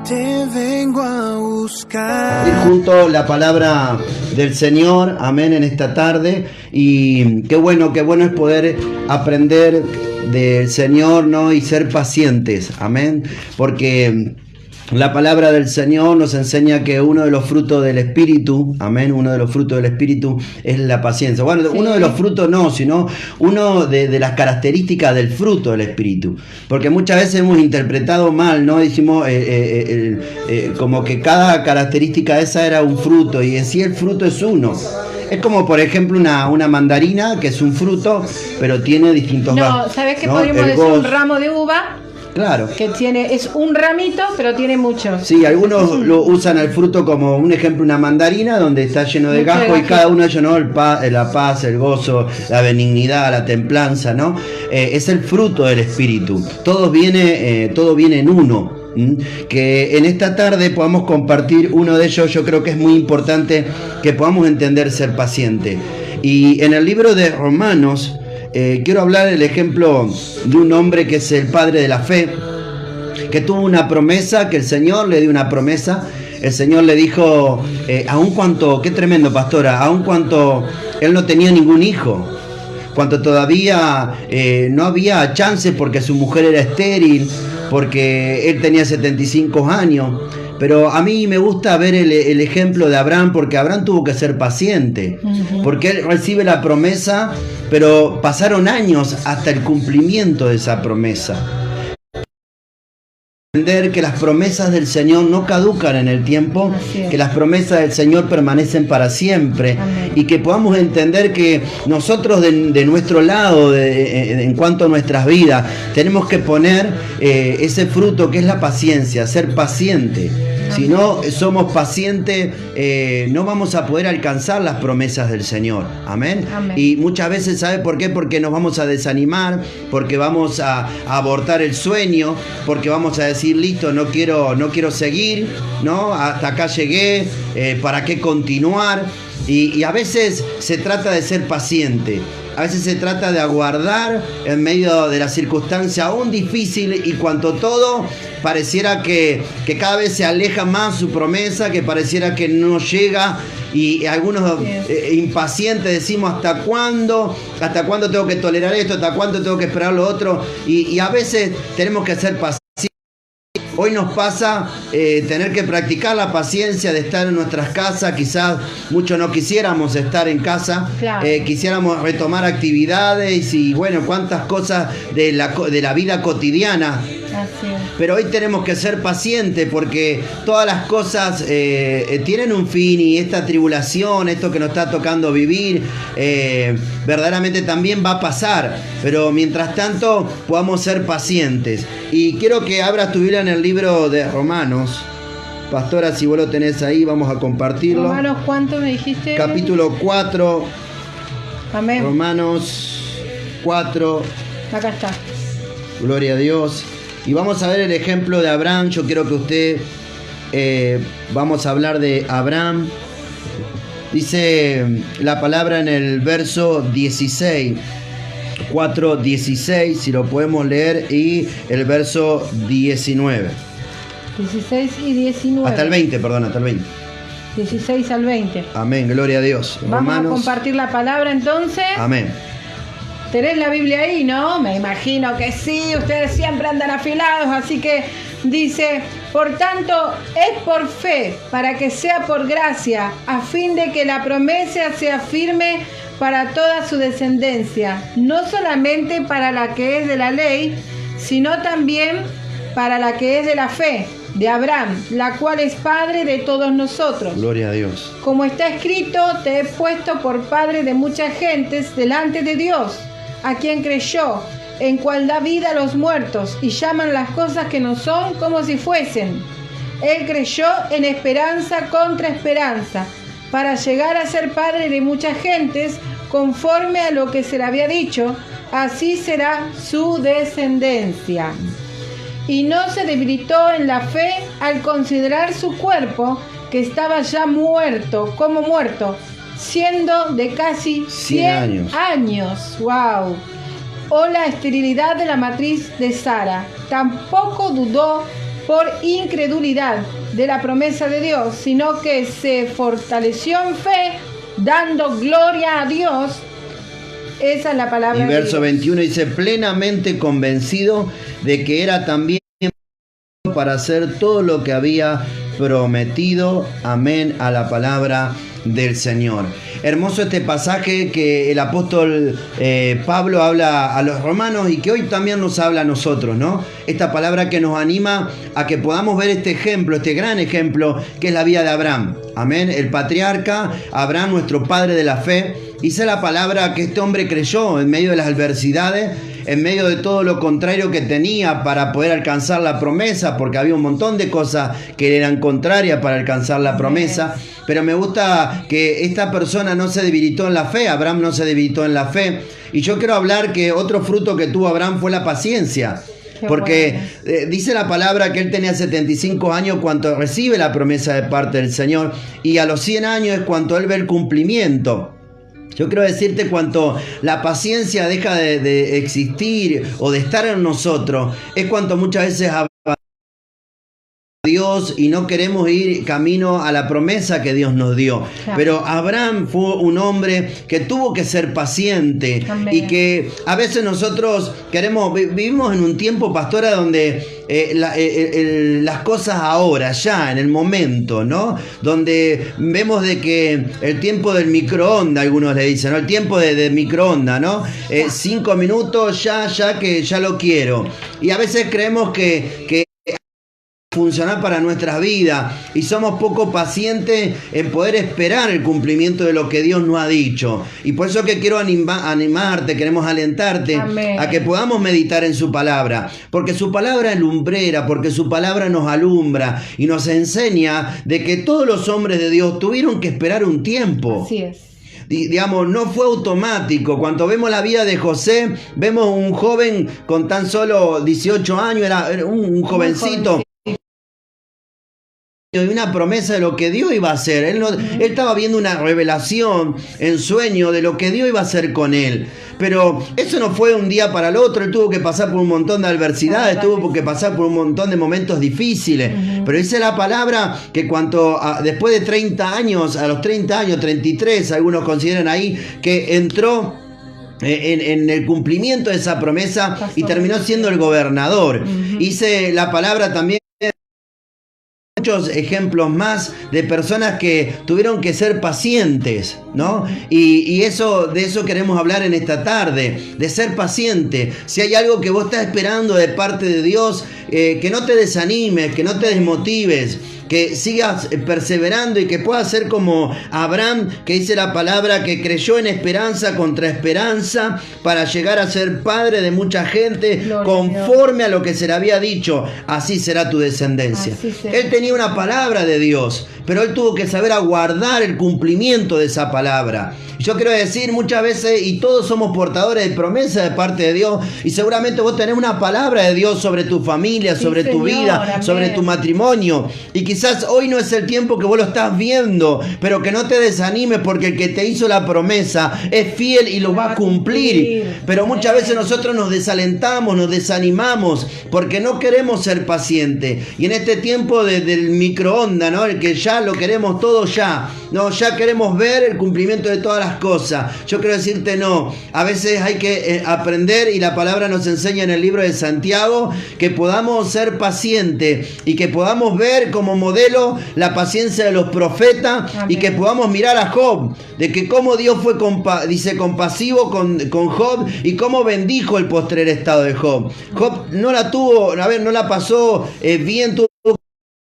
te vengo a buscar. Ir junto la palabra del Señor, amén, en esta tarde. Y qué bueno es poder aprender del Señor, ¿no? Y ser pacientes, amén. Porque la palabra del Señor nos enseña que uno de los frutos del Espíritu, amén, uno de los frutos del Espíritu es la paciencia. Bueno, sí. Uno de los frutos no, sino uno de las características del fruto del Espíritu. Porque muchas veces hemos interpretado mal, ¿no? Decimos como que cada característica esa era un fruto, y en sí el fruto es uno. Es como, por ejemplo, una mandarina, que es un fruto, pero tiene distintos... No, ¿sabes qué? ¿No? Podríamos decir un ramo de uva. Claro. Que es un ramito, pero tiene muchos. Sí, algunos lo usan al fruto como un ejemplo, una mandarina, donde está lleno de gajo, y cada uno de ellos, ¿no? La paz, el gozo, la benignidad, la templanza, ¿no? Es el fruto del Espíritu. Todo viene en uno. Que en esta tarde podamos compartir uno de ellos. Yo creo que es muy importante que podamos entender ser paciente. Y en el libro de Romanos, quiero hablar del ejemplo de un hombre que es el padre de la fe, que tuvo una promesa, que el Señor le dio una promesa. El Señor le dijo, aun cuanto, qué tremendo, pastora, aun cuanto él no tenía ningún hijo, cuanto todavía no había chance porque su mujer era estéril, porque él tenía 75 años. Pero a mí me gusta ver el ejemplo de Abraham, porque Abraham tuvo que ser paciente, porque él recibe la promesa, pero pasaron años hasta el cumplimiento de esa promesa. Entender que las promesas del Señor no caducan en el tiempo, que las promesas del Señor permanecen para siempre. Amén. Y que podamos entender que nosotros de nuestro lado, en cuanto a nuestras vidas, tenemos que poner ese fruto que es la paciencia, ser paciente. Si no somos pacientes, no vamos a poder alcanzar las promesas del Señor. Amén. Amén. Y muchas veces, ¿sabe por qué? Porque nos vamos a desanimar, porque vamos a abortar el sueño, porque vamos a decir, listo, no quiero seguir, ¿no? Hasta acá llegué, ¿para qué continuar? Y a veces se trata de ser paciente. A veces se trata de aguardar en medio de la circunstancia aún difícil, y cuanto todo pareciera que cada vez se aleja más su promesa, que pareciera que no llega, y algunos impacientes decimos, ¿hasta cuándo tengo que tolerar esto? ¿Hasta cuándo tengo que esperar lo otro? Y a veces tenemos que ser pacientes. Hoy nos pasa tener que practicar la paciencia de estar en nuestras casas. Quizás muchos no quisiéramos estar en casa, claro. Quisiéramos retomar actividades y bueno, cuántas cosas de la vida cotidiana. Así es. Pero hoy tenemos que ser pacientes, porque todas las cosas tienen un fin, y esta tribulación, esto que nos está tocando vivir, verdaderamente también va a pasar. Pero mientras tanto podamos ser pacientes. Y quiero que abras tu Biblia en el libro de Romanos. Pastora, si vos lo tenés ahí, vamos a compartirlo. Romanos, ¿cuánto me dijiste? Capítulo 4. Amén. Romanos 4. Acá está. Gloria a Dios. Y vamos a ver el ejemplo de Abraham. Yo quiero que usted, vamos a hablar de Abraham. Dice la palabra en el verso 16. 4:16, si lo podemos leer, y el verso 19. 16 y 19. Hasta el 20, perdón, hasta el 20. 16 al 20. Amén, gloria a Dios. Vamos Romanos, a compartir la palabra entonces. Amén. ¿Tenés la Biblia ahí, no? Me imagino que sí, ustedes siempre andan afilados, así que dice, por tanto, es por fe, para que sea por gracia, a fin de que la promesa sea firme para toda su descendencia, no solamente para la que es de la ley, sino también para la que es de la fe, de Abraham, la cual es padre de todos nosotros. Gloria a Dios. Como está escrito, te he puesto por padre de muchas gentes delante de Dios, a quien creyó, en cual da vida a los muertos, y llaman las cosas que no son como si fuesen. Él creyó en esperanza contra esperanza, para llegar a ser padre de muchas gentes, conforme a lo que se le había dicho, así será su descendencia. Y no se debilitó en la fe al considerar su cuerpo, que estaba ya muerto, como muerto, siendo de casi 100 años. ¡Wow! O la esterilidad de la matriz de Sara. Tampoco dudó por incredulidad de la promesa de Dios, sino que se fortaleció en fe, dando gloria a Dios. Esa es la palabra de Dios. Y verso 21 dice, plenamente convencido de que era también para hacer todo lo que había prometido. Amén a la palabra del Señor. Hermoso este pasaje que el apóstol Pablo habla a los romanos y que hoy también nos habla a nosotros, ¿no? Esta palabra que nos anima a que podamos ver este ejemplo, este gran ejemplo que es la vida de Abraham. Amén. El patriarca Abraham, nuestro padre de la fe. Dice la palabra que este hombre creyó en medio de las adversidades, en medio de todo lo contrario que tenía para poder alcanzar la promesa, porque había un montón de cosas que eran contrarias para alcanzar la promesa. Pero me gusta que esta persona no se debilitó en la fe, Abraham no se debilitó en la fe. Y yo quiero hablar que otro fruto que tuvo Abraham fue la paciencia. Porque dice la palabra que él tenía 75 años cuando recibe la promesa de parte del Señor, y a los 100 años es cuando él ve el cumplimiento. Yo quiero decirte, cuanto la paciencia deja de existir o de estar en nosotros, es cuanto muchas veces Dios y no queremos ir camino a la promesa que Dios nos dio. Claro. Pero Abraham fue un hombre que tuvo que ser paciente. Amén. Y que a veces nosotros vivimos en un tiempo, pastora, donde las cosas ahora, ya en el momento, ¿no? Donde vemos de que el tiempo del microondas, algunos le dicen, ¿no? El tiempo de microondas, ¿no? 5 minutos, que ya lo quiero. Y a veces creemos que funcionar para nuestras vidas y somos poco pacientes en poder esperar el cumplimiento de lo que Dios nos ha dicho. Y por eso que quiero animarte, queremos alentarte. Amén. A que podamos meditar en su palabra, porque su palabra es lumbrera, porque su palabra nos alumbra y nos enseña de que todos los hombres de Dios tuvieron que esperar un tiempo. Así es. Digamos, no fue automático. Cuando vemos la vida de José, vemos un joven con tan solo 18 años, era un jovencito. Y una promesa de lo que Dios iba a hacer. Él estaba viendo una revelación en sueño de lo que Dios iba a hacer con él. Pero eso no fue un día para el otro. Él tuvo que pasar por un montón de adversidades, tuvo que pasar por un montón de momentos difíciles. Pero dice la palabra que después de 30 años, a los 30 años, 33, algunos consideran ahí, que entró en el cumplimiento de esa promesa y terminó siendo el gobernador. Dice la palabra también, muchos ejemplos más de personas que tuvieron que ser pacientes, ¿no? Y de eso queremos hablar en esta tarde, de ser paciente. Si hay algo que vos estás esperando de parte de Dios, que no te desanimes, que no te desmotives, que sigas perseverando y que puedas ser como Abraham, que dice la palabra que creyó en esperanza contra esperanza para llegar a ser padre de mucha gente. Gloria conforme a lo que se le había dicho, así será tu descendencia. Él tenía una palabra de Dios, pero él tuvo que saber aguardar el cumplimiento de esa palabra. Yo quiero decir, muchas veces, y todos somos portadores de promesas de parte de Dios, y seguramente vos tenés una palabra de Dios sobre tu familia, sobre tu vida, amén, sobre tu matrimonio, y quizás hoy no es el tiempo que vos lo estás viendo, pero que no te desanimes, porque el que te hizo la promesa es fiel y lo va a cumplir. Pero muchas veces nosotros nos desalentamos, nos desanimamos, porque no queremos ser pacientes. Y en este tiempo del microondas, ¿no? El que ya lo queremos todo ya, no, ya queremos ver el cumplimiento de todas las cosas. Yo quiero decirte, no, a veces hay que aprender, y la palabra nos enseña en el libro de Santiago que podamos ser pacientes y que podamos ver como modelo la paciencia de los profetas. Amén. Y que podamos mirar a Job, de que cómo Dios fue compasivo con Job y cómo bendijo el postrer estado de Job. Job no la pasó bien, tuvo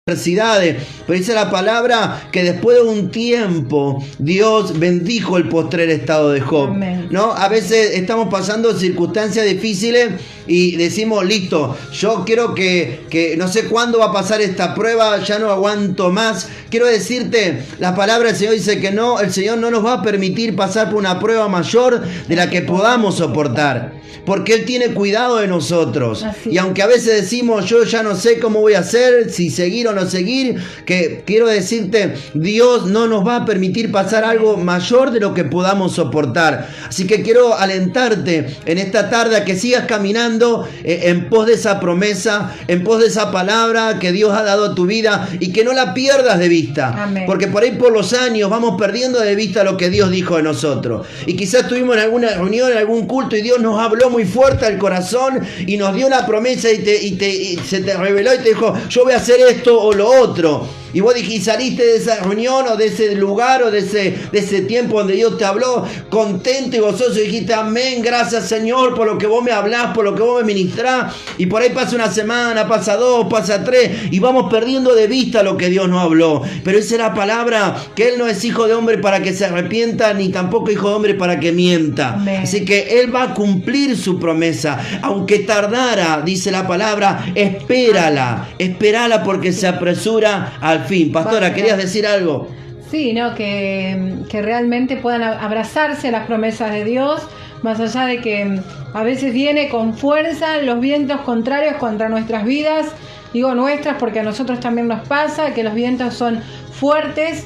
adversidades, pero dice la palabra que después de un tiempo Dios bendijo el postrer estado de Job. Amén. ¿No? A veces estamos pasando circunstancias difíciles y decimos, listo, yo quiero que no sé cuándo va a pasar esta prueba, ya no aguanto más. Quiero decirte, la palabra del Señor dice que no, el Señor no nos va a permitir pasar por una prueba mayor de la que podamos soportar, porque Él tiene cuidado de nosotros. Así. Y aunque a veces decimos, yo ya no sé cómo voy a hacer, si seguir o no déjalo seguir, que quiero decirte, Dios no nos va a permitir pasar algo mayor de lo que podamos soportar. Así que quiero alentarte en esta tarde a que sigas caminando en pos de esa promesa, en pos de esa palabra que Dios ha dado a tu vida y que no la pierdas de vista. Amén. Porque por ahí por los años vamos perdiendo de vista lo que Dios dijo de nosotros. Y quizás estuvimos en alguna reunión, en algún culto y Dios nos habló muy fuerte al corazón y nos dio una promesa y se te reveló y te dijo, yo voy a hacer esto o lo otro. Y vos dijiste, y saliste de esa reunión o de ese lugar o de ese tiempo donde Dios te habló contento y gozoso y dijiste, amén, gracias Señor por lo que vos me hablás, por lo que vos me ministrás. Y por ahí pasa una semana, pasa 2, pasa 3 y vamos perdiendo de vista lo que Dios nos habló. Pero esa es la palabra, que Él no es hijo de hombre para que se arrepienta, ni tampoco hijo de hombre para que mienta. Amén. Así que Él va a cumplir su promesa. Aunque tardara, dice la palabra, espérala porque se apresura al fin. Pastora, ¿querías decir algo? Sí, ¿no? Que realmente puedan abrazarse a las promesas de Dios, más allá de que a veces viene con fuerza los vientos contrarios contra nuestras vidas. Digo nuestras porque a nosotros también nos pasa, que los vientos son fuertes,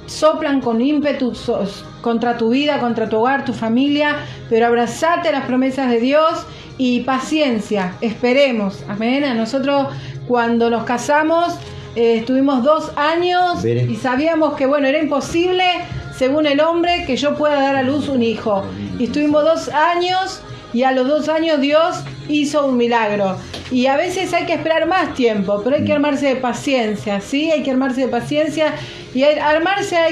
soplan con ímpetu contra tu vida, contra tu hogar, tu familia, pero abrazate a las promesas de Dios y paciencia, esperemos, amén. A nosotros cuando nos casamos estuvimos 2 años y sabíamos que bueno, era imposible según el hombre que yo pueda dar a luz un hijo, y estuvimos 2 años y a los 2 años Dios hizo un milagro. Y a veces hay que esperar más tiempo, pero hay que armarse de paciencia, ¿sí? Hay que armarse de paciencia y hay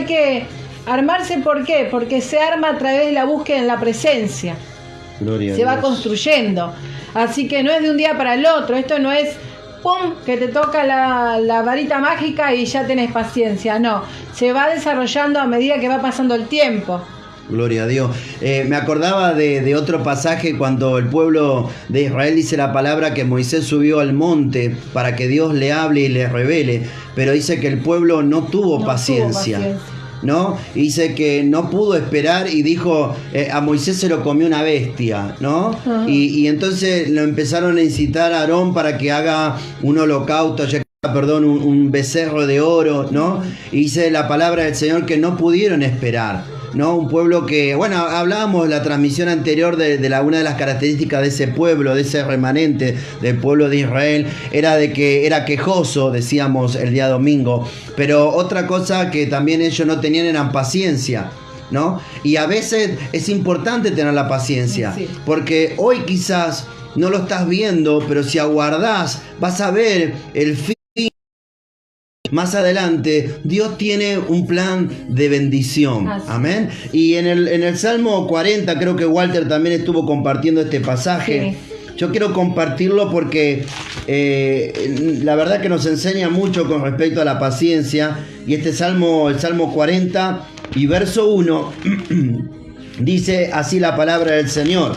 que armarse, ¿por qué? Porque se arma a través de la búsqueda en la presencia. Gloria se a va Dios. Construyendo. Así que no es de un día para el otro. Esto no es ¡pum! Que te toca la varita mágica y ya tenés paciencia. No, se va desarrollando a medida que va pasando el tiempo. Gloria a Dios. Me acordaba de otro pasaje cuando el pueblo de Israel dice la palabra que Moisés subió al monte para que Dios le hable y le revele, pero dice que el pueblo no tuvo paciencia. ¿No? Y dice que no pudo esperar y dijo, a Moisés se lo comió una bestia, ¿no? Uh-huh. Y entonces lo empezaron a incitar a Aarón para que haga un holocausto, un becerro de oro, ¿no? Uh-huh. Y dice la palabra del Señor que no pudieron esperar, ¿no? Un pueblo que, bueno, hablábamos en la transmisión anterior de una de las características de ese pueblo, de ese remanente del pueblo de Israel, era de que era quejoso, decíamos el día domingo, pero otra cosa que también ellos no tenían era paciencia, ¿no? Y a veces es importante tener la paciencia, sí, porque hoy quizás no lo estás viendo, pero si aguardás, vas a ver el fin. Más adelante, Dios tiene un plan de bendición. Amén. Y en el Salmo 40, creo que Walter también estuvo compartiendo este pasaje. Sí. Yo quiero compartirlo porque la verdad que nos enseña mucho con respecto a la paciencia. Y este Salmo, el Salmo 40 y verso 1, dice así la palabra del Señor.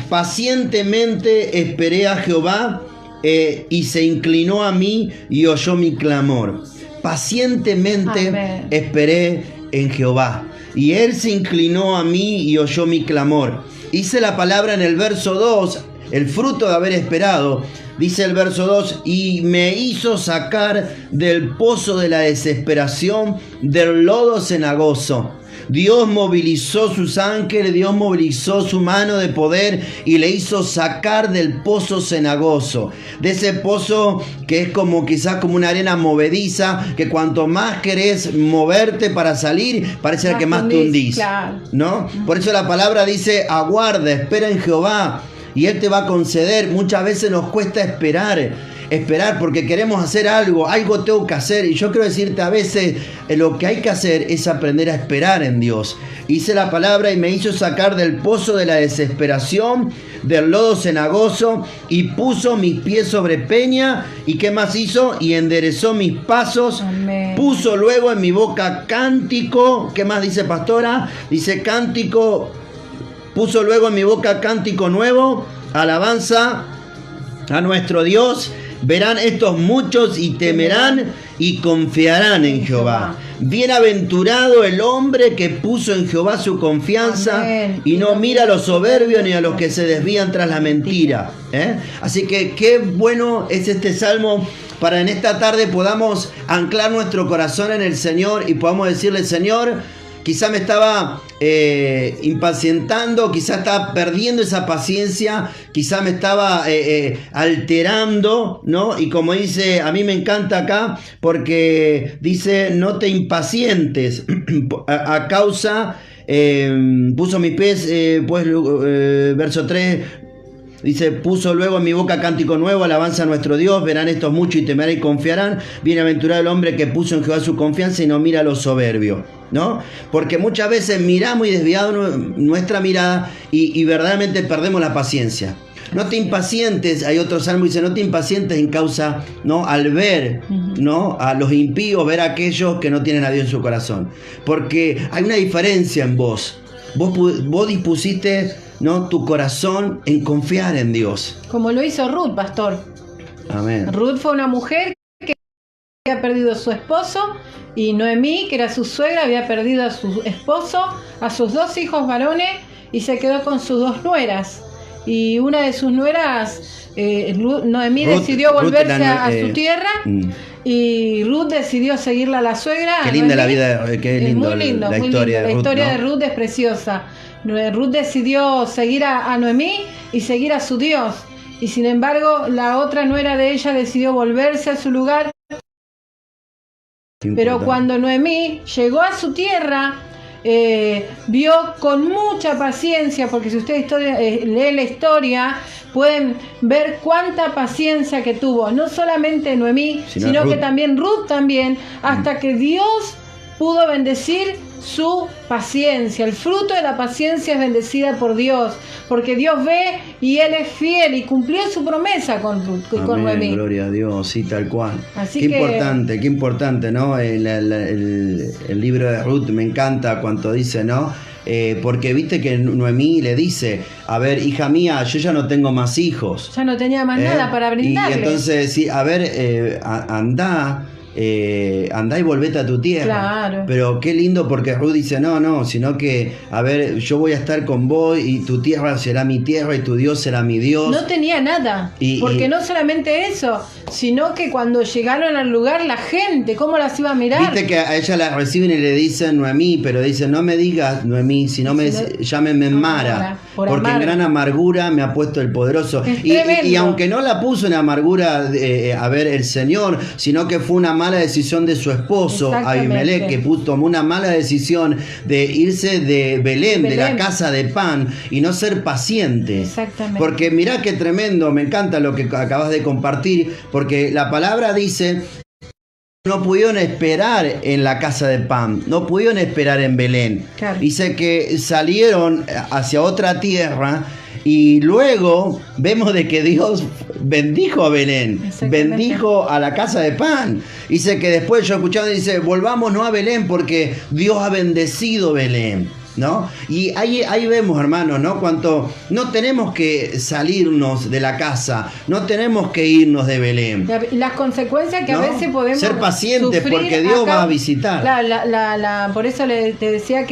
Pacientemente esperé a Jehová, y se inclinó a mí y oyó mi clamor. Pacientemente Amén. Esperé en Jehová y Él se inclinó a mí y oyó mi clamor. Dice la palabra en el verso 2, el fruto de haber esperado. Dice el verso 2, y me hizo sacar del pozo de la desesperación, del lodo cenagoso. Dios movilizó sus ángeles, Dios movilizó su mano de poder y le hizo sacar del pozo cenagoso. De ese pozo que es como quizás como una arena movediza, que cuanto más querés moverte para salir, parece que más te hundís. Claro. ¿No? Por eso la palabra dice, aguarda, espera en Jehová y Él te va a conceder. Muchas veces nos cuesta esperar porque queremos hacer algo tengo que hacer, y yo quiero decirte, a veces lo que hay que hacer es aprender a esperar en Dios. Hice la palabra y me hizo sacar del pozo de la desesperación, del lodo cenagoso, y puso mis pies sobre peña. ¿Y qué más hizo? Y enderezó mis pasos. Amén. Puso luego en mi boca cántico. ¿Qué más dice, pastora? Dice cántico. Puso luego en mi boca cántico nuevo, alabanza a nuestro Dios. Verán estos muchos y temerán y confiarán en Jehová. Bienaventurado el hombre que puso en Jehová su confianza. Amén. Y no mira a los soberbios ni a los que se desvían tras la mentira. Así que qué bueno es este salmo para en esta tarde podamos anclar nuestro corazón en el Señor y podamos decirle: Señor, quizá me estaba impacientando, quizá estaba perdiendo esa paciencia, quizá me estaba alterando, ¿no? Y como dice, a mí me encanta acá, porque dice: no te impacientes a causa, puso mis pies, verso 3, dice: puso luego en mi boca cántico nuevo, alabanza a nuestro Dios, verán estos muchos y temerán y confiarán. Bienaventurado el hombre que puso en Jehová su confianza y no mira a los soberbios, ¿no? Porque muchas veces miramos y desviamos nuestra mirada y verdaderamente perdemos la paciencia. No te impacientes, hay otro salmo que dice: no te impacientes en causa, ¿no? Al ver, ¿no? A los impíos, ver a aquellos que no tienen a Dios en su corazón. Porque hay una diferencia en vos. Vos dispusiste, ¿no? Tu corazón en confiar en Dios. Como lo hizo Ruth, pastor. Amén. Ruth fue una mujer que había perdido a su esposo, y Noemí, que era su suegra, había perdido a su esposo, a sus 2 hijos varones, y se quedó con sus 2 nueras. Y una de sus nueras, Noemí, decidió volverse a su tierra, y Ruth decidió seguirla a la suegra. Qué linda la vida, qué lindo, muy lindo, la historia de Ruth. La historia de Ruth es preciosa. Ruth decidió seguir a Noemí y seguir a su Dios. Y sin embargo, la otra nuera de ella decidió volverse a su lugar. Pero cuando Noemí llegó a su tierra, vio con mucha paciencia, porque si ustedes leen la historia, pueden ver cuánta paciencia que tuvo, no solamente Noemí, sino que también Ruth también, hasta que Dios pudo bendecir su paciencia. El fruto de la paciencia es bendecida por Dios, porque Dios ve y Él es fiel y cumplió su promesa con Ruth y con Noemí. Gloria a Dios, sí, tal cual. Así qué importante, ¿no? El libro de Ruth me encanta cuando dice, ¿no? Porque viste que Noemí le dice: a ver, hija mía, yo ya no tengo más hijos. Ya no tenía más nada para brindarle. Y entonces, sí, a ver, andá y volvete a tu tierra. Claro. Pero qué lindo, porque Ruth dice: no, sino que, a ver, yo voy a estar con vos y tu tierra será mi tierra y tu Dios será mi Dios. No tenía nada, porque no solamente eso, sino que cuando llegaron al lugar, la gente, ¿cómo las iba a mirar? Viste que a ella la reciben y le dicen Noemí, pero dicen: no me digas Noemí, sino llámeme Mara, porque en gran amargura me ha puesto el poderoso. Y aunque no la puso en amargura el Señor, sino que fue una mala decisión de su esposo Abimelech, que tomó una mala decisión de irse de Belén, de la casa de pan, y no ser paciente. Exactamente. Porque mirá qué tremendo, me encanta lo que acabas de compartir, porque la palabra dice: no pudieron esperar en la casa de pan, no pudieron esperar en Belén. Claro. Dice que salieron hacia otra tierra. Y luego vemos de que Dios bendijo a Belén, bendijo a la casa de pan. Dice que después yo escuchaba, dice: volvámonos a Belén porque Dios ha bendecido Belén, ¿no? Y ahí vemos, hermanos, ¿no? Cuánto no tenemos que salirnos de la casa, no tenemos que irnos de Belén. Las consecuencias que, ¿no?, a veces podemos ser pacientes, porque Dios va a visitar. Por eso te decía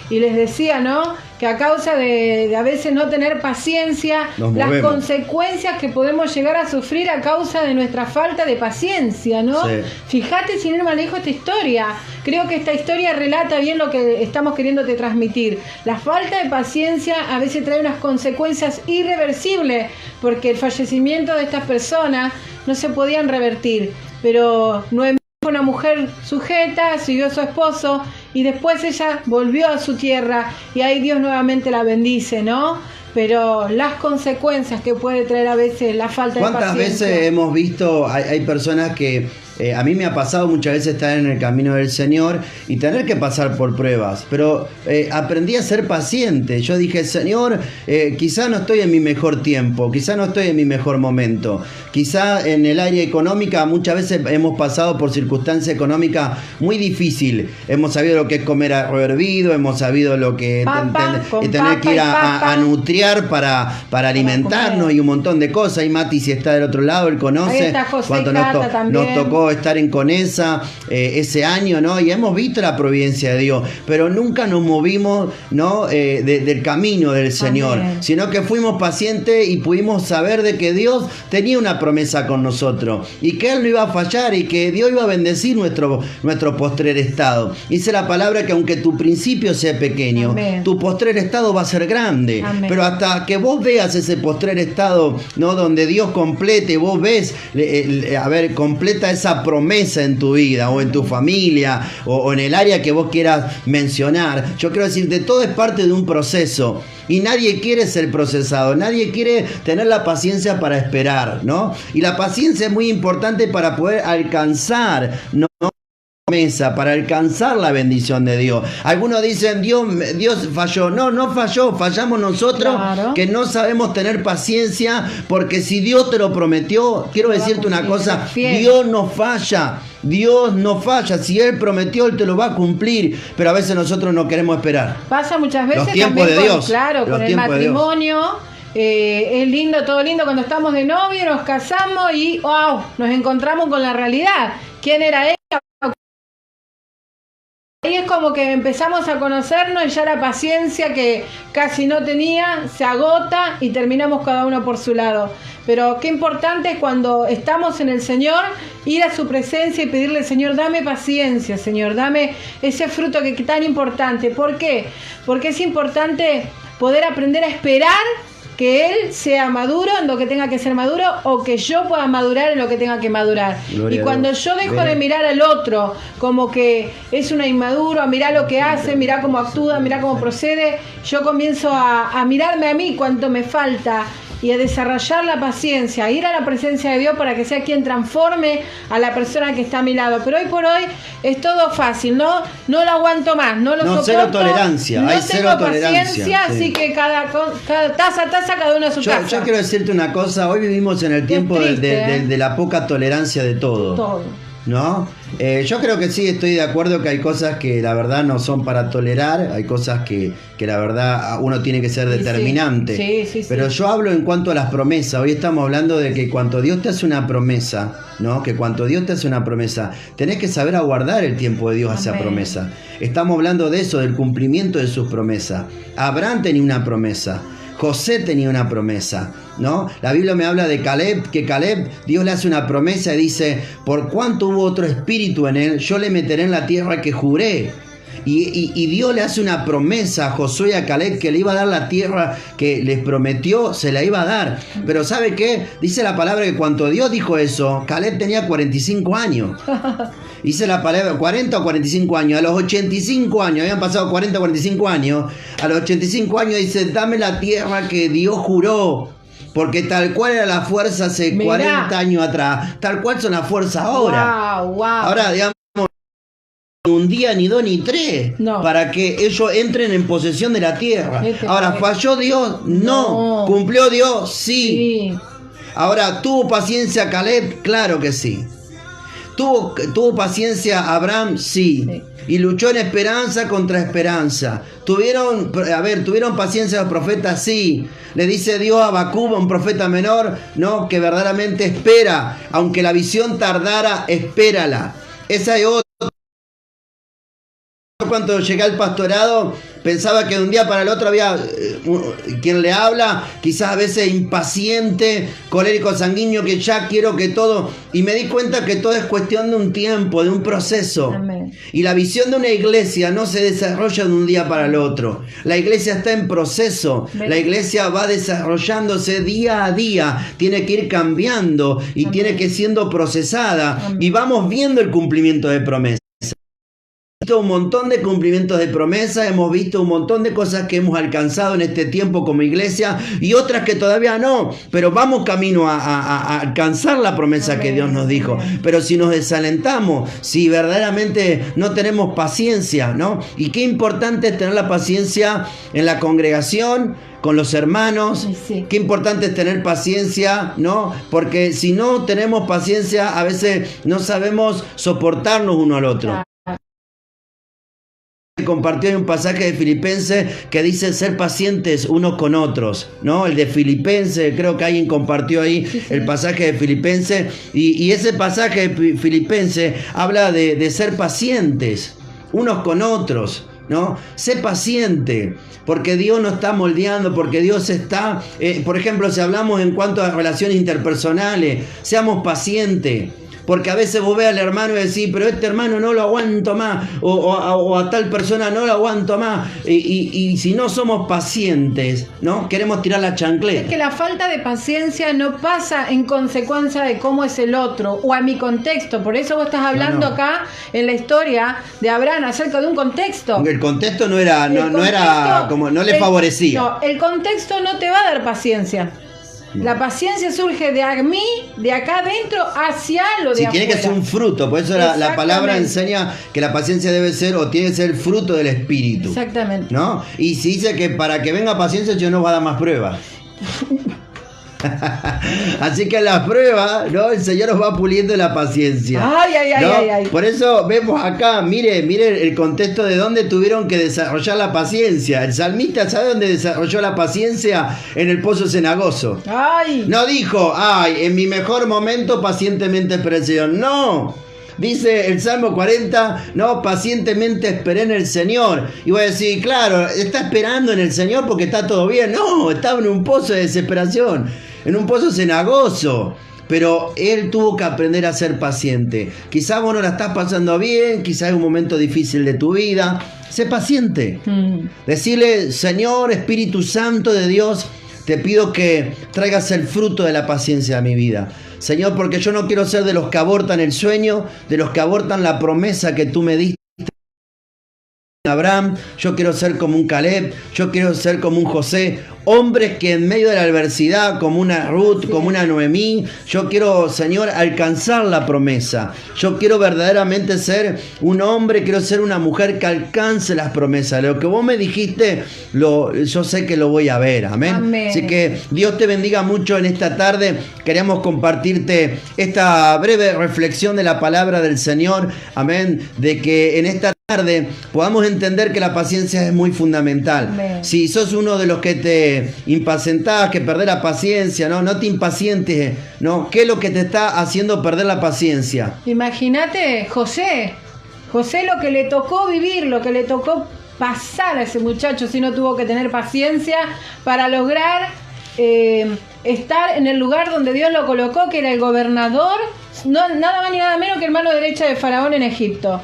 y les decía, ¿no?, que a causa de a veces no tener paciencia, las consecuencias que podemos llegar a sufrir a causa de nuestra falta de paciencia, ¿no? Sí. Fíjate, sin ir más lejos, esta historia. Creo que esta historia relata bien lo que estamos queriéndote transmitir. La falta de paciencia a veces trae unas consecuencias irreversibles, porque el fallecimiento de estas personas no se podían revertir. Pero Noemí fue una mujer sujeta, siguió a su esposo, y después ella volvió a su tierra y ahí Dios nuevamente la bendice, ¿no? Pero las consecuencias que puede traer a veces la falta de paciencia. ¿Cuántas veces hemos visto, hay personas que, a mí me ha pasado muchas veces estar en el camino del Señor y tener que pasar por pruebas, pero aprendí a ser paciente. Yo dije: Señor, quizá no estoy en mi mejor tiempo, quizá no estoy en mi mejor momento, quizá en el área económica muchas veces hemos pasado por circunstancias económicas muy difíciles. Hemos sabido lo que es comer arroz hervido, hemos sabido lo que tener que ir a nutrir criar, para alimentarnos y un montón de cosas. Y Mati, si está del otro lado, él conoce. Ahí está José cuando nos tocó estar en Conesa ese año, ¿no? Y hemos visto la providencia de Dios, pero nunca nos movimos, ¿no? Del camino del Señor, sino que fuimos pacientes y pudimos saber de que Dios tenía una promesa con nosotros y que Él no iba a fallar y que Dios iba a bendecir nuestro postrer estado. Dice la palabra que aunque tu principio sea pequeño, tu postrer estado va a ser grande. Pero hasta que vos veas ese postrer estado, ¿no? Donde Dios complete, vos ves, completa esa promesa en tu vida o en tu familia o en el área que vos quieras mencionar. Yo quiero decirte, todo es parte de un proceso. Y nadie quiere ser procesado, nadie quiere tener la paciencia para esperar, ¿no? Y la paciencia es muy importante para poder alcanzar, ¿no? Mesa, para alcanzar la bendición de Dios. Algunos dicen, Dios falló. No falló, fallamos nosotros, claro, que no sabemos tener paciencia, porque si Dios te lo prometió, quiero decirte una cosa, Dios no falla. Dios no falla, si Él prometió, Él te lo va a cumplir, pero a veces nosotros no queremos esperar. Pasa muchas veces los tiempos también de Dios, claro, con el matrimonio. Es lindo, todo lindo cuando estamos de novio, nos casamos y wow, nos encontramos con la realidad. ¿Quién era ella? Ahí es como que empezamos a conocernos y ya la paciencia que casi no tenía se agota y terminamos cada uno por su lado. Pero qué importante es cuando estamos en el Señor, ir a su presencia y pedirle, Señor, dame paciencia, Señor, dame ese fruto que es tan importante. ¿Por qué? Porque es importante poder aprender a esperar que Él sea maduro en lo que tenga que ser maduro o que yo pueda madurar en lo que tenga que madurar. Gloria y cuando yo dejo de mirar al otro como que es una inmaduro, a mirar lo que hace, mirar cómo actúa, mirar cómo procede, yo comienzo a mirarme a mí cuánto me falta y a desarrollar la paciencia, a ir a la presencia de Dios para que sea quien transforme a la persona que está a mi lado. Pero hoy por hoy es todo fácil, no lo aguanto más, no lo soporto. Cero tolerancia, no hay tengo cero tolerancia. Paciencia, sí. Así que cada taza a taza, cada uno a su taza. Yo quiero decirte una cosa, hoy vivimos en el tiempo triste, de la poca tolerancia de todo. ¿No? Yo creo que sí, estoy de acuerdo que hay cosas que la verdad no son para tolerar, hay cosas que la verdad uno tiene que ser determinante. Sí. Pero yo hablo en cuanto a las promesas. Hoy estamos hablando de que cuando Dios te hace una promesa, ¿no? Que cuando Dios te hace una promesa, tenés que saber aguardar el tiempo de Dios a esa promesa. Estamos hablando de eso, del cumplimiento de sus promesas. Abraham tenía una promesa. José tenía una promesa, ¿no? La Biblia me habla de Caleb, que Caleb, Dios le hace una promesa y dice, por cuanto hubo otro espíritu en él, yo le meteré en la tierra que juré. Y Dios le hace una promesa a Josué y a Caleb que le iba a dar la tierra que les prometió, se la iba a dar. Pero ¿sabe qué? Dice la palabra que cuando Dios dijo eso, Caleb tenía 45 años. Dice la palabra 40 o 45 años. A los 85 años, habían pasado 40 o 45 años. A los 85 años dice, dame la tierra que Dios juró. Porque tal cual era la fuerza hace 40 años atrás, tal cual son las fuerzas ahora. Wow. Ahora, digamos, un día, ni dos, ni tres, para que ellos entren en posesión de la tierra. Ahora, ¿falló Dios? No. ¿Cumplió Dios? Sí. Ahora, ¿tuvo paciencia Caleb? Claro que sí. ¿Tuvo paciencia Abraham? Sí. Y luchó en esperanza contra esperanza. ¿Tuvieron paciencia los profetas? Sí. Le dice Dios a Habacuc, un profeta menor, no, que verdaderamente espera. Aunque la visión tardara, espérala. Esa es otra. Cuando llegué al pastorado, pensaba que de un día para el otro había quien le habla, quizás a veces impaciente, colérico, sanguíneo, que ya quiero que todo... Y me di cuenta que todo es cuestión de un tiempo, de un proceso. Amén. Y la visión de una iglesia no se desarrolla de un día para el otro. La iglesia está en proceso. Amén. La iglesia va desarrollándose día a día. Tiene que ir cambiando y Amén. Tiene que ir siendo procesada. Amén. Y vamos viendo el cumplimiento de promesas. Un montón de cumplimientos de promesas, hemos visto un montón de cosas que hemos alcanzado en este tiempo como iglesia y otras que todavía no, pero vamos camino a alcanzar la promesa que Dios nos dijo. Pero si nos desalentamos, si verdaderamente no tenemos paciencia, ¿no? Y qué importante es tener la paciencia en la congregación, con los hermanos. Sí. Qué importante es tener paciencia, ¿no? Porque si no tenemos paciencia, a veces no sabemos soportarnos uno al otro. compartió un pasaje de Filipenses que dice ser pacientes unos con otros, ¿no? El de Filipenses, creo que alguien compartió ahí el pasaje de Filipenses, y ese pasaje de Filipenses habla de ser pacientes unos con otros, ¿no? Sé paciente, porque Dios nos está moldeando, porque Dios está, por ejemplo, si hablamos en cuanto a relaciones interpersonales, seamos pacientes. Porque a veces vos ves al hermano y decís, pero este hermano no lo aguanto más, o a tal persona no lo aguanto más. Y si no somos pacientes, ¿no? Queremos tirar la chancleta. Es que la falta de paciencia no pasa en consecuencia de cómo es el otro, o a mi contexto. Por eso vos estás hablando acá en la historia de Abraham acerca de un contexto. El contexto no era como, no le favorecía. No, el contexto no te va a dar paciencia. La paciencia surge de mí, de acá adentro, hacia lo de afuera. Tiene que ser un fruto, por eso la palabra enseña que la paciencia debe ser, o tiene que ser el fruto del Espíritu. Exactamente. ¿No? Y si dice que para que venga paciencia, Dios nos va a dar más pruebas. Así que en las pruebas, ¿no? El Señor nos va puliendo la paciencia. Ay. Por eso vemos acá, mire el contexto de dónde tuvieron que desarrollar la paciencia. El salmista, ¿sabe dónde desarrolló la paciencia? En el pozo cenagoso. No dijo, en mi mejor momento pacientemente esperé al Señor. No. Dice el Salmo 40, no, pacientemente esperé en el Señor. Y voy a decir, claro, está esperando en el Señor porque está todo bien. No, estaba en un pozo de desesperación, en un pozo cenagoso. Pero él tuvo que aprender a ser paciente. Quizás vos no la estás pasando bien, quizás es un momento difícil de tu vida. Sé paciente. Decirle, Señor, Espíritu Santo de Dios, te pido que traigas el fruto de la paciencia a mi vida. Señor, porque yo no quiero ser de los que abortan el sueño, de los que abortan la promesa que tú me diste. Abraham, yo quiero ser como un Caleb, yo quiero ser como un José, hombres que en medio de la adversidad, como una Ruth, como una Noemí, yo quiero, Señor, alcanzar la promesa. Yo quiero verdaderamente ser un hombre, quiero ser una mujer que alcance las promesas. Lo que vos me dijiste, yo sé que lo voy a ver, amén. Así que Dios te bendiga mucho en esta tarde. Queríamos compartirte esta breve reflexión de la palabra del Señor, amén, de que en esta tarde podamos entender que la paciencia es muy fundamental. Amén. Si sos uno de los que te impacientás, que perdés la paciencia, no te impacientes, ¿no? ¿Qué es lo que te está haciendo perder la paciencia? Imagínate, José lo que le tocó vivir, lo que le tocó pasar a ese muchacho, si no tuvo que tener paciencia para lograr estar en el lugar donde Dios lo colocó, que era el gobernador, nada más ni nada menos que el mano derecha de Faraón en Egipto.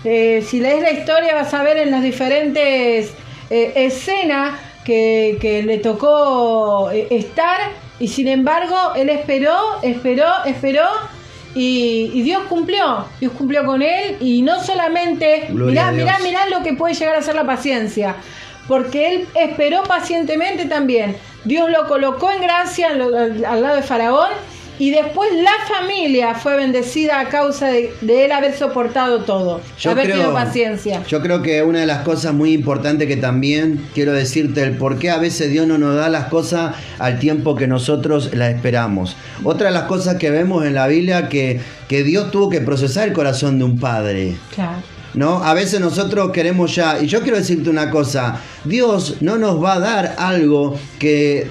Si lees la historia vas a ver en las diferentes escenas que le tocó estar, y sin embargo él esperó y Dios cumplió con él. Y no solamente, mirá lo que puede llegar a ser la paciencia, porque él esperó pacientemente también. Dios lo colocó en gracia al lado de Faraón, y después la familia fue bendecida a causa de él haber soportado todo, tenido paciencia. Yo creo que una de las cosas muy importantes que también quiero decirte, el por qué a veces Dios no nos da las cosas al tiempo que nosotros las esperamos. Otra de las cosas que vemos en la Biblia, que Dios tuvo que procesar el corazón de un padre. Claro. ¿No? A veces nosotros queremos ya, y yo quiero decirte una cosa, Dios no nos va a dar algo que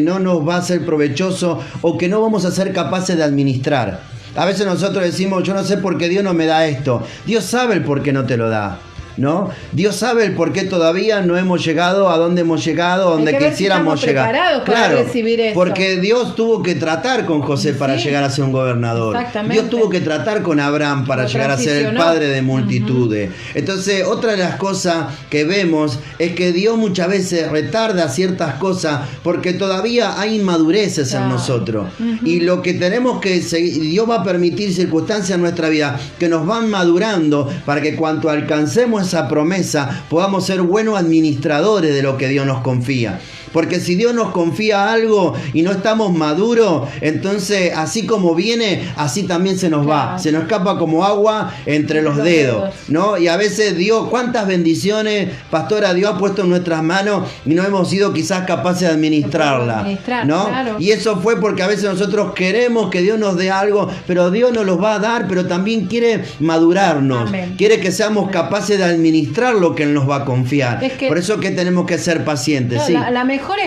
no nos va a ser provechoso o que no vamos a ser capaces de administrar. A veces nosotros decimos, yo no sé por qué Dios no me da esto. Dios sabe el por qué no te lo da, ¿no? Dios sabe el por qué todavía no hemos llegado a donde hemos llegado, a donde quisiéramos llegar. Claro, para recibir eso. Porque Dios tuvo que tratar con José para llegar a ser un gobernador. Exactamente. Dios tuvo que tratar con Abraham para llegar a ser el padre de multitudes. Entonces, otra de las cosas que vemos es que Dios muchas veces retarda ciertas cosas porque todavía hay inmadureces en nosotros. Y lo que tenemos que seguir, Dios va a permitir circunstancias en nuestra vida que nos van madurando para que cuando alcancemos esa promesa podamos ser buenos administradores de lo que Dios nos confía. Porque si Dios nos confía algo y no estamos maduros, entonces así como viene, así también se nos va. Se nos escapa como agua entre los dedos, ¿no? Y a veces Dios, cuántas bendiciones, pastora, Dios ha puesto en nuestras manos y no hemos sido quizás capaces de administrarla, ¿no? Claro. Y eso fue porque a veces nosotros queremos que Dios nos dé algo, pero Dios nos los va a dar, pero también quiere madurarnos. Amén. Quiere que seamos capaces de administrar lo que Él nos va a confiar. Es que, por eso que tenemos que ser pacientes. No, ¿sí? La mejor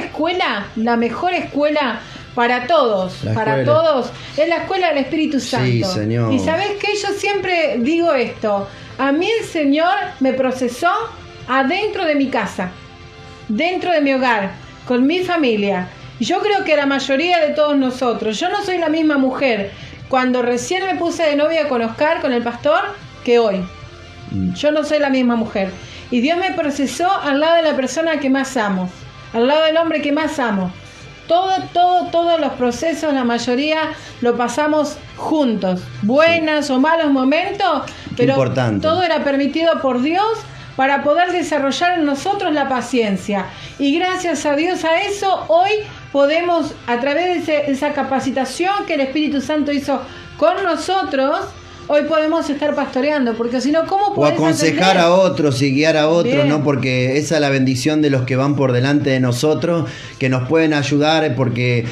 escuela para todos, es la escuela del Espíritu Santo. Sí, Señor. Y ¿sabés qué? Yo siempre digo esto. A mí el Señor me procesó adentro de mi casa, dentro de mi hogar, con mi familia. Y yo creo que la mayoría de todos nosotros, yo no soy la misma mujer cuando recién me puse de novia con Oscar, con el pastor, que hoy. Yo no soy la misma mujer. Y Dios me procesó al lado de la persona que más amo, al lado del hombre que más amo. Todos los procesos, la mayoría lo pasamos juntos, buenos o malos momentos, pero todo era permitido por Dios para poder desarrollar en nosotros la paciencia. Y gracias a Dios a eso, hoy podemos, a través de esa capacitación que el Espíritu Santo hizo con nosotros, hoy podemos estar pastoreando, porque si no, ¿cómo podemos aconsejar a otros y guiar a otros? Bien. ¿No? Porque esa es la bendición de los que van por delante de nosotros, que nos pueden ayudar porque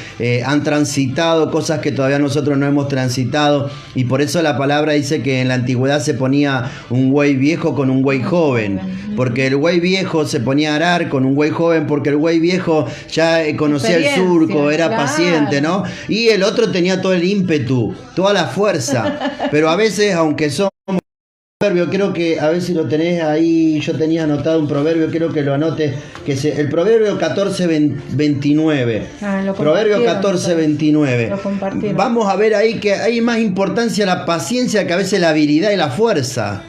han transitado cosas que todavía nosotros no hemos transitado, y por eso la palabra dice que en la antigüedad se ponía un buey viejo con un buey joven, porque el buey viejo se ponía a arar con un buey joven, porque el buey viejo ya conocía el surco, era paciente, ¿no? Y el otro tenía todo el ímpetu, toda la fuerza, pero a veces, aunque somos proverbio, creo que, a ver si lo tenés ahí, yo tenía anotado un proverbio, quiero que lo anotes, que el proverbio 14:29. Proverbio 14:29. Vamos a ver ahí que hay más importancia la paciencia que a veces la habilidad y la fuerza.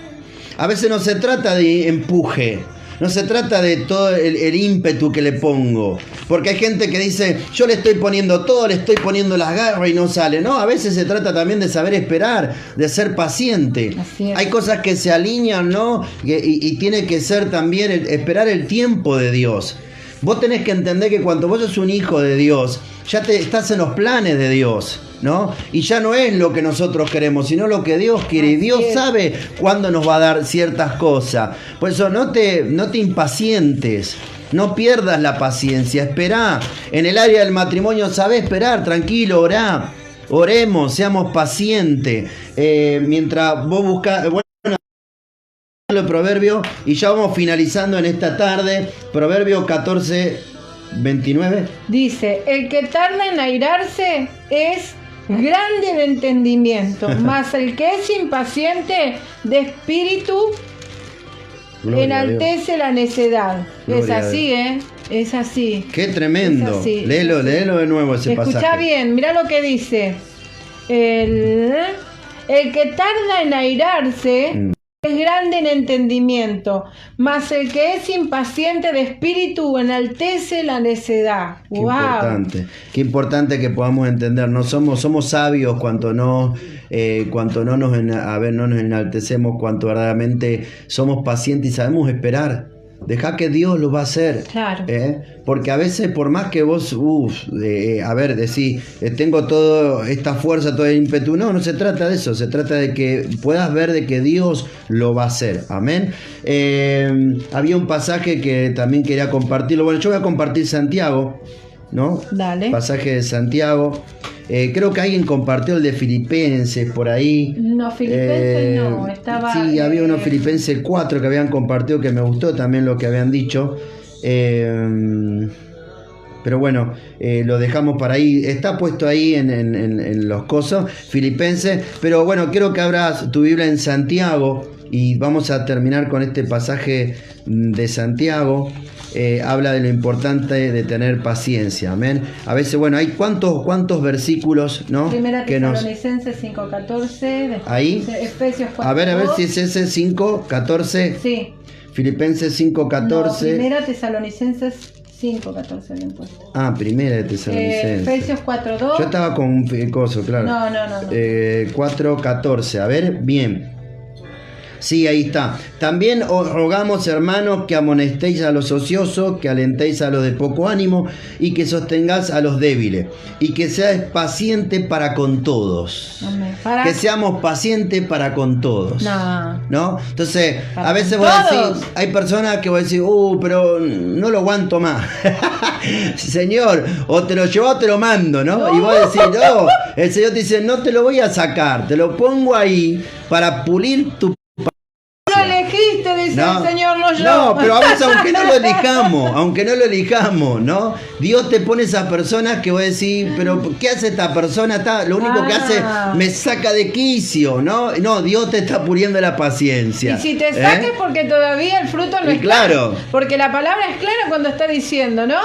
A veces no se trata de empuje, no se trata de todo el ímpetu que le pongo. Porque hay gente que dice, yo le estoy poniendo todo, le estoy poniendo las garras y no sale. No, a veces se trata también de saber esperar, de ser paciente. Hay cosas que se alinean, ¿no? Y tiene que ser también esperar el tiempo de Dios. Vos tenés que entender que cuando vos sos un hijo de Dios, ya estás en los planes de Dios, ¿no? Y ya no es lo que nosotros queremos, sino lo que Dios quiere. Y Dios sabe cuándo nos va a dar ciertas cosas. Por eso no te impacientes, no pierdas la paciencia, esperá. En el área del matrimonio sabé esperar, tranquilo, orá. Oremos, seamos pacientes. Mientras vos buscás... el proverbio, y ya vamos finalizando en esta tarde. Proverbio 14:29 dice: el que tarda en airarse es grande en entendimiento, mas el que es impaciente de espíritu enaltece la necedad. Es así, es así. Qué tremendo. Así. Léelo de nuevo ese pasaje. Escuchá bien, mirá lo que dice. El que tarda en airarse es grande en entendimiento, mas el que es impaciente de espíritu enaltece la necedad. Qué qué importante que podamos entender. No somos sabios cuanto no nos enaltecemos, cuanto verdaderamente somos pacientes y sabemos esperar. Deja que Dios lo va a hacer. Claro. Porque a veces, por más que vos, decís, tengo toda esta fuerza, todo el ímpetu. No se trata de eso. Se trata de que puedas ver de que Dios lo va a hacer. Amén. Había un pasaje que también quería compartirlo. Bueno, yo voy a compartir Santiago, ¿no? Dale. Pasaje de Santiago. Creo que alguien compartió el de Filipenses por ahí. No, Filipenses no, estaba... Sí, había uno Filipenses 4 que habían compartido, que me gustó también lo que habían dicho. Pero bueno, lo dejamos para ahí. Está puesto ahí en los cosos, Filipenses. Pero bueno, quiero que abras tu Biblia en Santiago y vamos a terminar con este pasaje de Santiago. Habla de lo importante de tener paciencia, amén. A veces, bueno, hay cuántos versículos, ¿no? Primera Tesalonicenses 5:14. Ahí. Efesios 4:2. A ver si es ese 5:14. Sí. Filipenses 5:14. No, Primera Tesalonicenses 5:14 bien puesto. Primera de Tesalonicenses. Efesios 4:2. Yo estaba con un coso, claro. No. 4:14. A ver, bien. Sí, ahí está. También os rogamos, hermanos, que amonestéis a los ociosos, que alentéis a los de poco ánimo y que sostengáis a los débiles y que seáis pacientes para con todos. Amén. Que seamos pacientes para con todos. ¿No? Entonces, para a veces voy a decir, hay personas que voy a decir, pero no lo aguanto más. Señor, o te lo llevo o te lo mando, ¿no? Y voy a decir, no, el Señor te dice, no te lo voy a sacar, te lo pongo ahí para pulir tu... Lo elegiste, dice el Señor, no yo. No, pero a veces aunque no lo elijamos, ¿no? Dios te pone esas personas que voy a decir, pero ¿qué hace esta persona? Lo único que hace, me saca de quicio, ¿no? No, Dios te está puliendo la paciencia. Y si te saques porque todavía el fruto no es claro. Porque la palabra es clara cuando está diciendo, ¿no?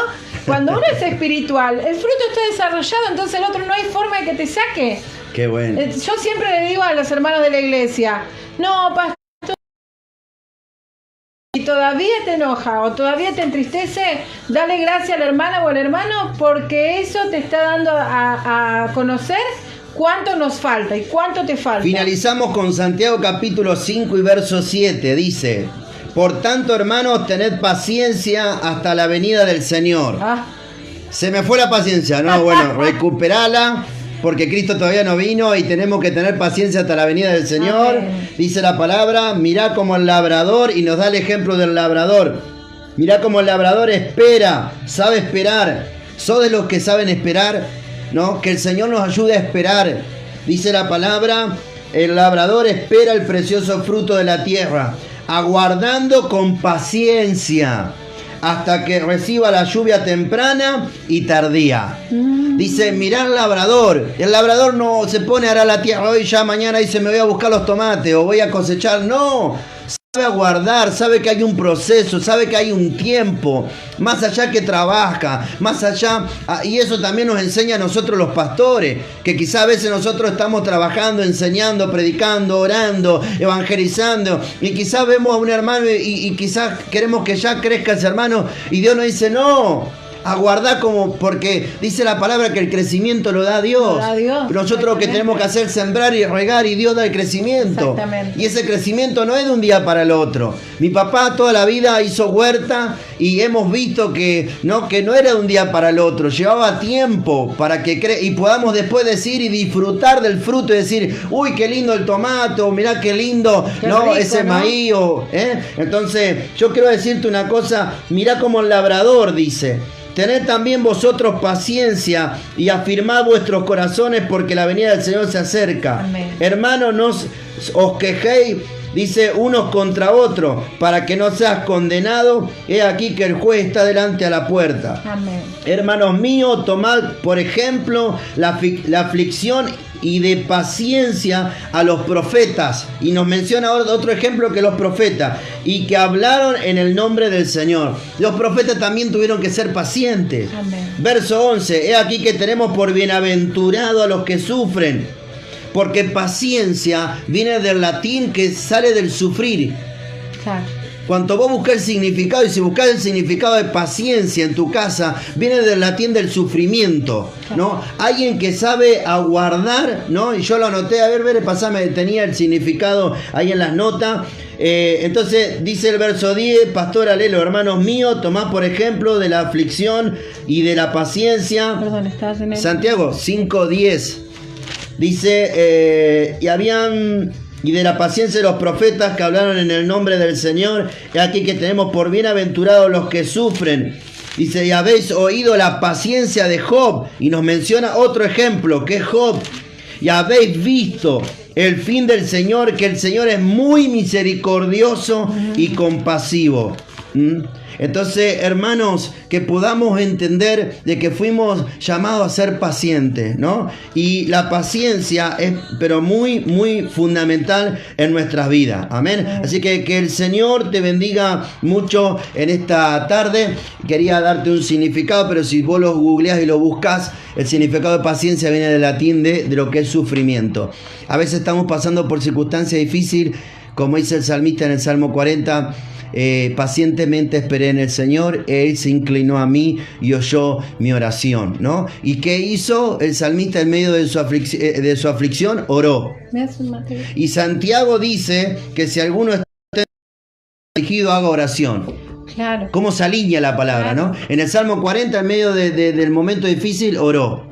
Cuando uno es espiritual, el fruto está desarrollado, entonces el otro no hay forma de que te saque. Qué bueno. Yo siempre le digo a los hermanos de la iglesia, no, pastor, si todavía te enoja o todavía te entristece, dale gracias a la hermana o al hermano porque eso te está dando a conocer cuánto nos falta y cuánto te falta. Finalizamos con Santiago capítulo 5 y verso 7, dice: por tanto, hermanos, tened paciencia hasta la venida del Señor. Se me fue la paciencia, ¿no? Bueno, recuperala, porque Cristo todavía no vino y tenemos que tener paciencia hasta la venida del Señor. Amén. Dice la palabra, mirá como el labrador, y nos da el ejemplo del labrador. Mirá como el labrador espera, sabe esperar. ¿Sos de los que saben esperar? ¿No? Que el Señor nos ayude a esperar. Dice la palabra, el labrador espera el precioso fruto de la tierra, aguardando con paciencia hasta que reciba la lluvia temprana y tardía. Dice, mirá el labrador no se pone a arar la tierra hoy, ya mañana dice me voy a buscar los tomates o voy a cosechar, no, sabe aguardar, sabe que hay un proceso, sabe que hay un tiempo, más allá que trabaja, más allá, y eso también nos enseña a nosotros los pastores, que quizás a veces nosotros estamos trabajando, enseñando, predicando, orando, evangelizando, y quizás vemos a un hermano y quizás queremos que ya crezca ese hermano, y Dios nos dice, no, aguardar como, porque dice la palabra que el crecimiento lo da Dios. Pero nosotros lo que tenemos que hacer es sembrar y regar y Dios da el crecimiento. Y ese crecimiento no es de un día para el otro. Mi papá toda la vida hizo huerta y hemos visto que no era de un día para el otro. Llevaba tiempo para que y podamos después decir y disfrutar del fruto y decir, uy, qué lindo el tomate, o mirá qué lindo rico, ese maíz. Entonces, yo quiero decirte una cosa, mirá como el labrador dice. Tened también vosotros paciencia y afirmad vuestros corazones porque la venida del Señor se acerca. Amén. Hermanos, no os quejéis, dice, unos contra otros, para que no seas condenado. He aquí que el juez está delante a la puerta. Amén. Hermanos míos, tomad por ejemplo la aflicción y de paciencia a los profetas. Y nos menciona otro ejemplo que los profetas. Y que hablaron en el nombre del Señor. Los profetas también tuvieron que ser pacientes. Amén. Verso 11. He aquí que tenemos por bienaventurado a los que sufren. Porque paciencia viene del latín que sale del sufrir. Claro. Cuando vos buscás el significado, y si buscás el significado de paciencia en tu casa, viene del latín del sufrimiento, ¿no? Alguien que sabe aguardar, ¿no? Y yo lo anoté, a ver, pasame, tenía el significado ahí en las notas. Entonces dice el verso 10, pastor Alelo, hermanos míos, tomad por ejemplo de la aflicción y de la paciencia. Perdón, estás en el... Santiago 5:10. Dice, y de la paciencia de los profetas que hablaron en el nombre del Señor. Y aquí que tenemos por bienaventurados los que sufren. Dice, y habéis oído la paciencia de Job. Y nos menciona otro ejemplo, que es Job. Y habéis visto el fin del Señor, que el Señor es muy misericordioso y compasivo. Entonces, hermanos, que podamos entender de que fuimos llamados a ser pacientes, ¿no? Y la paciencia es, pero muy, muy fundamental en nuestras vidas. Amén. Así que el Señor te bendiga mucho en esta tarde. Quería darte un significado, pero si vos lo googleás y lo buscas, el significado de paciencia viene del latín de lo que es sufrimiento. A veces estamos pasando por circunstancias difíciles, como dice el salmista en el Salmo 40. pacientemente esperé en el Señor, Él se inclinó a mí y oyó mi oración, ¿no? ¿Y qué hizo el salmista en medio de su aflicción? Oró. Y Santiago dice que si alguno está afligido, haga oración. Claro. ¿Cómo se alinea la palabra, claro, no? En el Salmo 40, en medio del momento difícil, oró.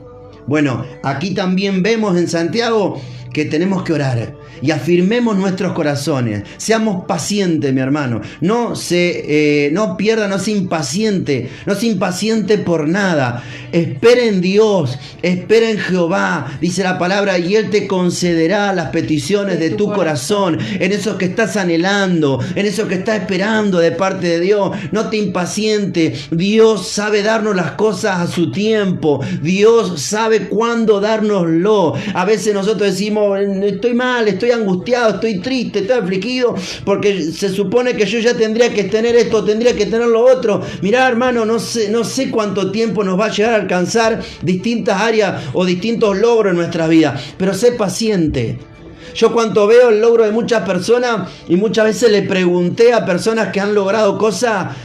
Bueno, aquí también vemos en Santiago que tenemos que orar y afirmemos nuestros corazones. Seamos pacientes, mi hermano. No pierda, no sea impaciente. No sea impaciente por nada. Espera en Dios, espera en Jehová, dice la palabra, y Él te concederá las peticiones de tu corazón, en eso que estás anhelando, en eso que estás esperando de parte de Dios. No te impacientes. Dios sabe darnos las cosas a su tiempo. Dios sabe cuándo dárnoslo. A veces nosotros decimos, estoy mal, estoy angustiado, estoy triste, estoy afligido, porque se supone que yo ya tendría que tener esto, tendría que tener lo otro. Mirá, hermano, no sé cuánto tiempo nos va a llegar a alcanzar distintas áreas o distintos logros en nuestra vida, pero sé paciente. Yo cuando veo el logro de muchas personas, y muchas veces le pregunté a personas que han logrado cosas,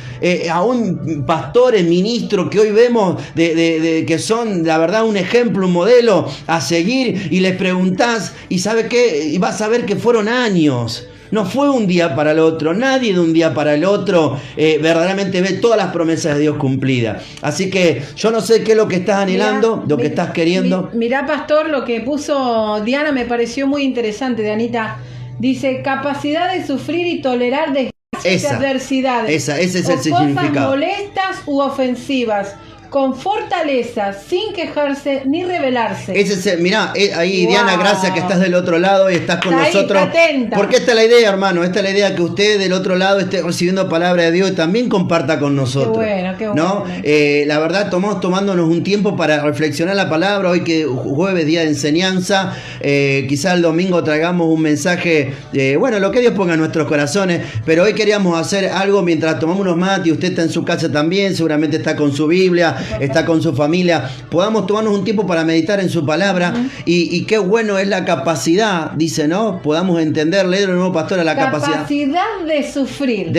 aún pastores, ministros que hoy vemos que son la verdad un ejemplo, un modelo a seguir, y les preguntás y ¿sabe qué? Y vas a ver que fueron años. No fue un día para el otro. Nadie de un día para el otro verdaderamente ve todas las promesas de Dios cumplidas. Así que yo no sé qué es lo que estás anhelando, lo que estás queriendo. Mirá, pastor, lo que puso Diana me pareció muy interesante, Dianita. Dice, capacidad de sufrir y tolerar desgracias y adversidades. Ese es el significado. Cosas molestas u ofensivas, con fortaleza, sin quejarse ni rebelarse. Mirá, ahí wow. Diana, gracias que estás del otro lado y estás con nosotros. Porque esta es la idea, hermano. Esta es la idea, que usted del otro lado esté recibiendo palabra de Dios y también comparta con nosotros. Qué bueno. ¿No? La verdad, tomándonos un tiempo para reflexionar la palabra. Hoy que jueves, día de enseñanza, quizá el domingo traigamos un mensaje, lo que Dios ponga en nuestros corazones. Pero hoy queríamos hacer algo mientras tomamos unos mates, y usted está en su casa también, seguramente está con su Biblia, está con su familia, podamos tomarnos un tiempo para meditar en su palabra. Y qué bueno es la capacidad, dice, ¿no? Podamos entender, leer el nuevo pastor, la capacidad de sufrir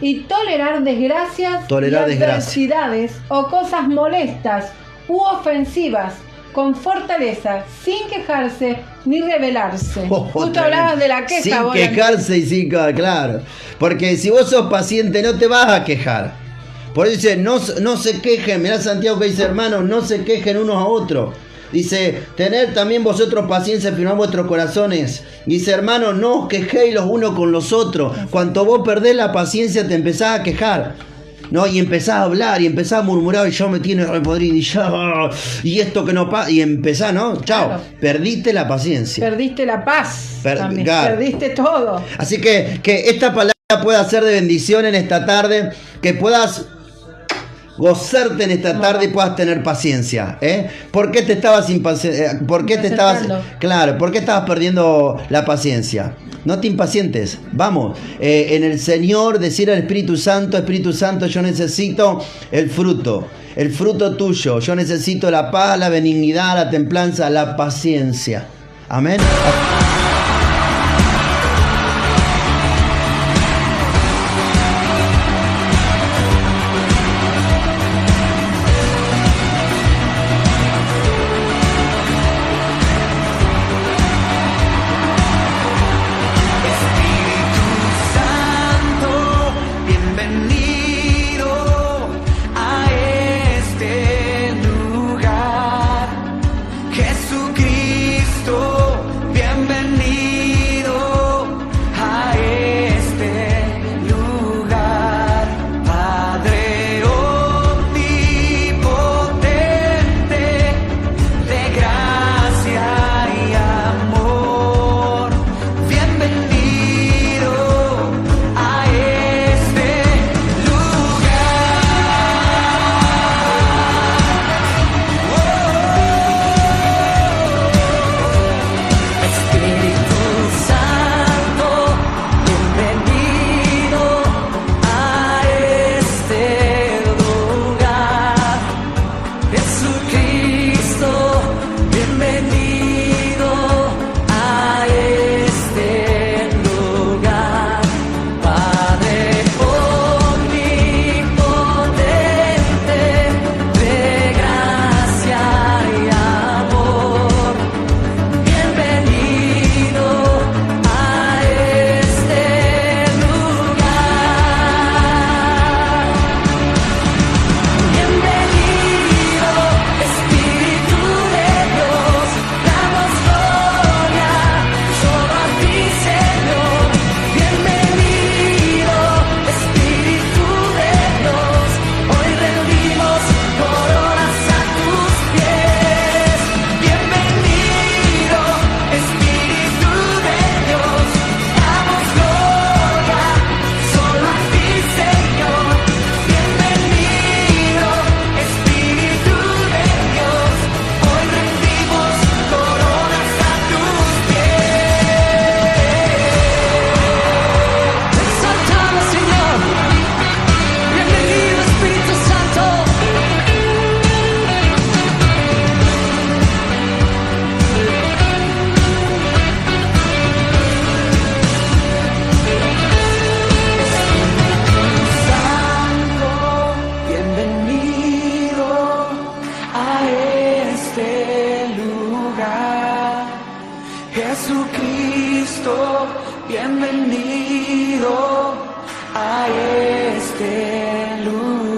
y tolerar desgracias y adversidades o cosas molestas u ofensivas, con fortaleza, sin quejarse ni rebelarse. Justo hablabas de la queja. Sin quejarse y sin, claro. Porque si vos sos paciente no te vas a quejar. Por eso dice, no se quejen. Mirá Santiago que dice, hermanos, no se quejen unos a otros. Dice, tener también vosotros paciencia, firmar vuestros corazones. Dice, hermanos, no os quejéis los unos con los otros. Cuando vos perdés la paciencia te empezás a quejar, ¿no? Y empezás a hablar y empezás a murmurar, y yo me tiene repodrido y esto que no pasa, y empezás, ¿no? Chao, claro. Perdiste la paciencia, perdiste la paz, perdiste todo. Así que esta palabra pueda ser de bendición en esta tarde, que puedas gozarte en esta tarde y puedas tener paciencia, ¿Por qué te estabas ¿por qué estabas perdiendo la paciencia? No te impacientes, vamos, en el Señor decir al Espíritu Santo, yo necesito el fruto tuyo, yo necesito la paz, la benignidad, la templanza, la paciencia. Amén. Jesucristo, bienvenido. Jesucristo, bienvenido a este lugar.